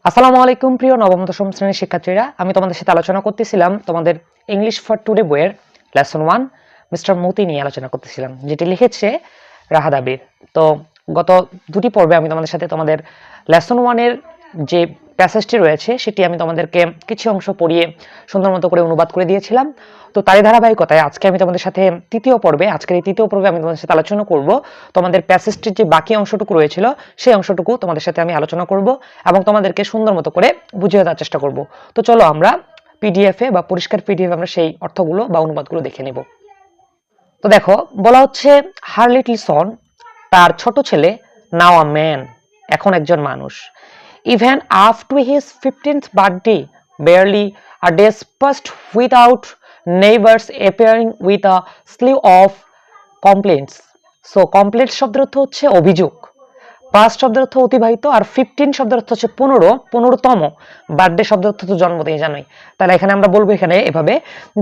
আসসালামু আলাইকুম প্রিয় নবম দশম শ্রেণীর শিক্ষার্থীরা, আমি তোমাদের সাথে আলোচনা করতেছিলাম তোমাদের ইংলিশ ফর টুডে বইয়ের লেসন 1 মিস্টার মতি নিয়ে আলোচনা করতেছিলাম, যেটি লিখেছে রাহাত আবির। তো গত দুটি পর্বে আমি তোমাদের সাথে তোমাদের লেসন 1-এর যে প্যাসেজটি রয়েছে সেটি আমি তোমাদেরকে কিছু অংশ পড়িয়ে সুন্দর মতো করে অনুবাদ করে দিয়েছিলাম। তো তারই ধারাবাহিকতায় আজকে আমি তোমাদের সাথে আজকের এই তৃতীয় পর্বে আমি তোমাদের সাথে আলোচনা করব তোমাদের প্যাসেজটির যে বাকি অংশটুকু রয়েছিল সেই অংশটুকু তোমাদের সাথে আমি আলোচনা করব এবং তোমাদেরকে সুন্দর মতো করে বুঝিয়ে দেওয়ার চেষ্টা করব। তো চলো আমরা পিডিএফে বা পরিষ্কার পিডিএফে আমরা সেই অর্থগুলো বা অনুবাদগুলো দেখে নেব। তো দেখো, বলা হচ্ছে হার লিটল সন, তার ছোট ছেলে, নাও আ ম্যান, এখন একজন মানুষ, even after his 15th birthday, barely a day passed without neighbors appearing with a slew of complaints. So complaints শব্দের অর্থ হচ্ছে অভিযোগ, পাস্ট শব্দের অর্থ অতিবাহিত, আর 15 শব্দের অর্থ হচ্ছে 15তম, বার্থডে শব্দের অর্থ তো জন্মদিন জানোই। তাহলে এখানে আমরা বলবো এখানে এভাবে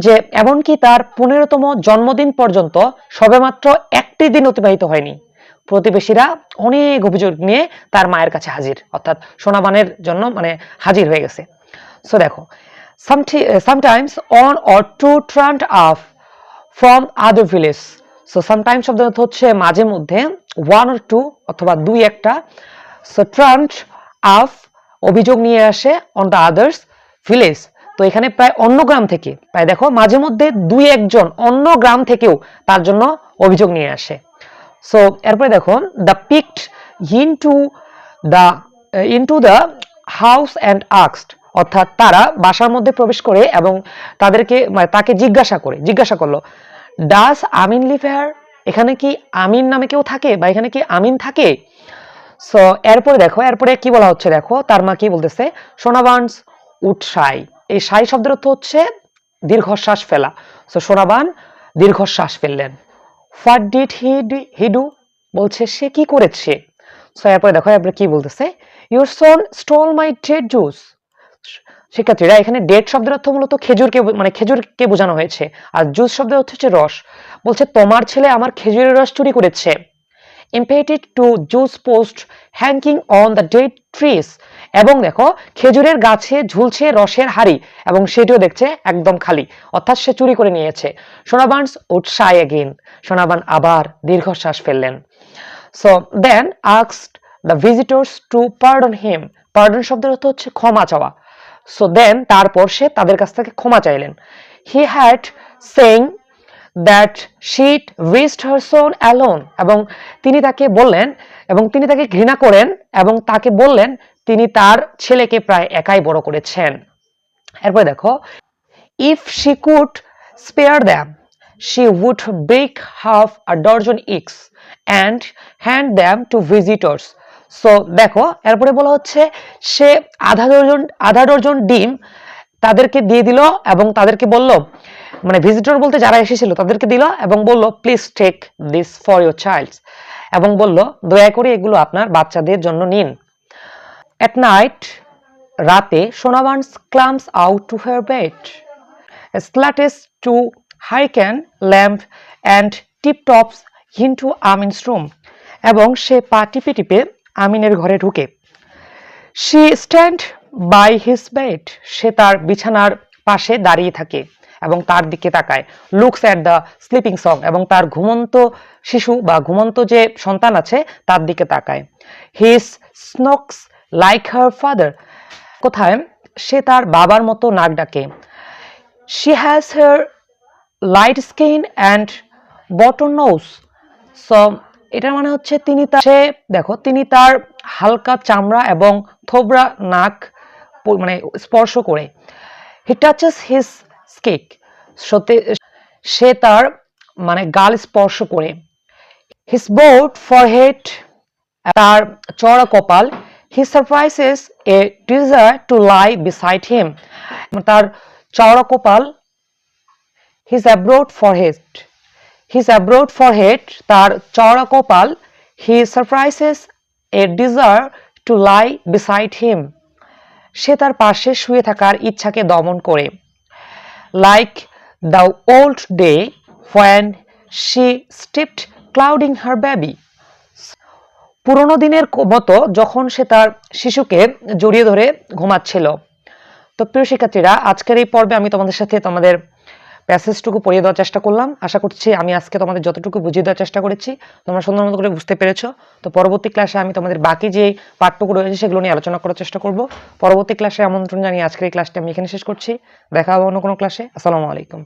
যে এমনকি তার 15তম জন্মদিন পর্যন্ত সবেমাত্র একটি দিন অতিবাহিত হয়নি, প্রতিবেশীরা অনেক অভিযোগ নিয়ে তার মায়ের কাছে হাজির, অর্থাৎ সোনাবানের জন্য হাজির হয়ে গেছে। সো দেখো, sometimes on or two turned off from other village. So sometimes শব্দের অর্থ হচ্ছে মাঝে মধ্যে, ওয়ান অর টু অথবা দুই একটা, সো ট্রান্ট আফ অভিযোগ নিয়ে আসে, অন দ্য আদার্স ভিলেজ। তো এখানে প্রায় অন্য গ্রাম থেকে, প্রায় দেখো মাঝে মধ্যে দুই একজন অন্য গ্রাম থেকেও তার জন্য অভিযোগ নিয়ে আসে। সো এরপরে দেখো, the peeked into the house and asked, অর্থাৎ তারা বাসার মধ্যে প্রবেশ করে এবং তাকে জিজ্ঞাসা করলো, ডাস আমিন লিভ হেয়ার, এখানে কি আমিন নামে কেউ থাকে বা এখানে কি আমিন থাকে? সো এরপরে দেখো, এরপরে কি বলা হচ্ছে, দেখো তার মা কি বলতেছে, সোনাবানস উৎসাই, এই সাই শব্দের অর্থ হচ্ছে দীর্ঘশ্বাস ফেলা। সো সোনাবান দীর্ঘশ্বাস ফেললেন। হোয়াট ডিড হি ডু, বলছে সে কি করেছে। সো এরপরে দেখো, এরপরে কি বলতেছে, your son stole my dead juice. শিক্ষার্থীরা, এখানে ডেট শব্দের অর্থ মূলত খেজুরকে বোঝানো হয়েছে, আর জুস শব্দের অর্থ হচ্ছে রস। বলছে তোমার ছেলে আমার খেজুরের রস চুরি করেছে। Impeded to juice post hanging on the dead trees, এবং দেখো খেজুরের গাছে ঝুলছে রসের হাড়ি এবং সেটিও দেখছে একদম খালি, অর্থাৎ সে চুরি করে নিয়েছে। সোনাবানস উৎসাহ এগেইন, সোনাবান আবার দীর্ঘশ্বাস ফেললেন। So then asked the visitors to pardon him, pardon শব্দের অর্থ হচ্ছে ক্ষমা চাওয়া। সো দেন তারপর সে তাদের কাছ থেকে ক্ষমা চাইলেন। He had saying that she wished her Son alone, এবং তিনি তাকে ঘৃণা করেন এবং তাকে বললেন তিনি তার ছেলেকে প্রায় একাই বড় করেছেন। এরপরে দেখো, if she could spare them she would bake half a dozen eggs and hand them to visitors. So দেখো, এরপরে বলা হচ্ছে সে আধা ডজন ডিম তাদেরকে দিয়ে দিল এবং তাদেরকে বলল, ভিজিটর বলতে যারা এসেছিল তাদেরকে দিল এবং বলল, please take this for your child, এবং বলল দয়া করে এগুলো আপনার বাচ্চাদের জন্য নিন। এট নাইট, রাতে, সোনাবানস climbs out to her bed, slates to hurricane lamp and tiptoes into Amin's room, এবং সে পা টিপে টিপে আমিনের ঘরে ঢুকে। She stand by his bed, সে তার বিছানার পাশে দাঁড়িয়ে থাকে এবং তার দিকে তাকায়। Looks at the sleeping son, এবং তার ঘুমন্ত শিশু বা ঘুমন্ত যে সন্তান আছে তার দিকে তাকায়। His snores like her father, কোথায় সে তার বাবার মতো নাক ডাকে। She has her light skin and button nose. So এটার মানে হচ্ছে তিনি তার হালকা চামড়া এবং থোবরা নাক স্পর্শ করে। হি টাচেস হিজ স্কিক, সে তার গাল স্পর্শ করে। হিজ বোর্ড ফরহেড, তার চড়া কপাল। He surprises a desire to lie beside him, তার চওড়া কপাল। হিজ অ্যাব্রোড ফরহেড, তার চওড়া কপাল। He surprises a desire to lie beside him, সে তার পাশে শুয়ে থাকার ইচ্ছাকে দমন করে। Like the old day when she stepped clouding her baby, পুরোনো দিনের মতো যখন সে তার শিশুকে জড়িয়ে ধরে ঘুমাচ্ছিল। তো প্রিয় শিক্ষার্থীরা, আজকের এই পর্বে আমি তোমাদের সাথে তোমাদের প্যাসেজটুকু পড়িয়ে দেওয়ার চেষ্টা করলাম। আশা করছি আমি আজকে তোমাদের যতটুকু বুঝিয়ে দেওয়ার চেষ্টা করেছি তোমরা সুন্দর মতো করে বুঝতে পেরেছো। তো পরবর্তী ক্লাসে আমি তোমাদের বাকি যে পাঠটুকু রয়েছে সেগুলো নিয়ে আলোচনা করার চেষ্টা করব। পরবর্তী ক্লাসে আমন্ত্রণ জানিয়ে আজকের এই ক্লাসটি আমি এখানে শেষ করছি। দেখা হবে অন্য কোনো ক্লাসে। আসসালামু আলাইকুম।